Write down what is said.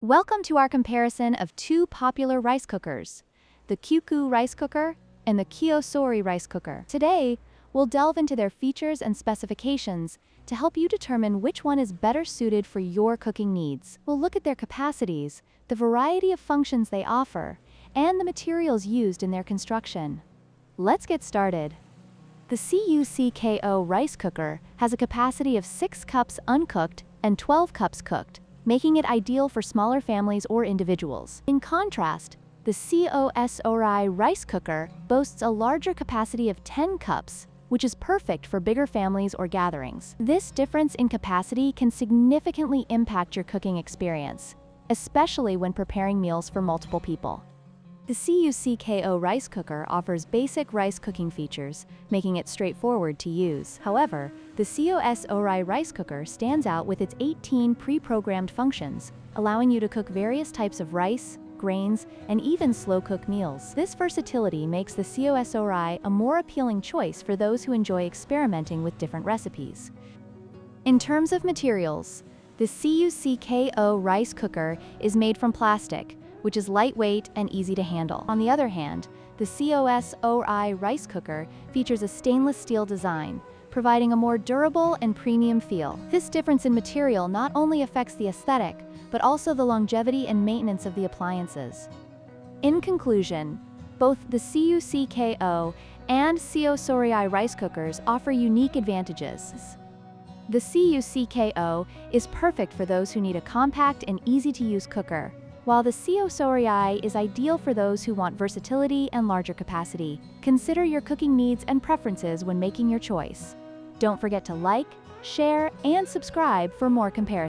Welcome to our comparison of two popular rice cookers, the CUCKOO Rice Cooker and the COSORI Rice Cooker. Today, we'll delve into their features and specifications to help you determine which one is better suited for your cooking needs. We'll look at their capacities, the variety of functions they offer, and the materials used in their construction. Let's get started. The CUCKOO Rice Cooker has a capacity of 6 cups uncooked and 12 cups cooked, making it ideal for smaller families or individuals. In contrast, the COSORI Rice Cooker boasts a larger capacity of 10 cups, which is perfect for bigger families or gatherings. This difference in capacity can significantly impact your cooking experience, especially when preparing meals for multiple people. The CUCKOO Rice Cooker offers basic rice cooking features, making it straightforward to use. However, the COSORI Rice Cooker stands out with its 18 pre-programmed functions, allowing you to cook various types of rice, grains, and even slow-cook meals. This versatility makes the COSORI a more appealing choice for those who enjoy experimenting with different recipes. In terms of materials, the CUCKOO Rice Cooker is made from plastic, which is lightweight and easy to handle. On the other hand, the COSORI Rice Cooker features a stainless steel design, providing a more durable and premium feel. This difference in material not only affects the aesthetic, but also the longevity and maintenance of the appliances. In conclusion, both the CUCKOO and COSORI Rice Cookers offer unique advantages. The CUCKOO is perfect for those who need a compact and easy-to-use cooker, while the COSORI is ideal for those who want versatility and larger capacity. Consider your cooking needs and preferences when making your choice. Don't forget to like, share, and subscribe for more comparisons.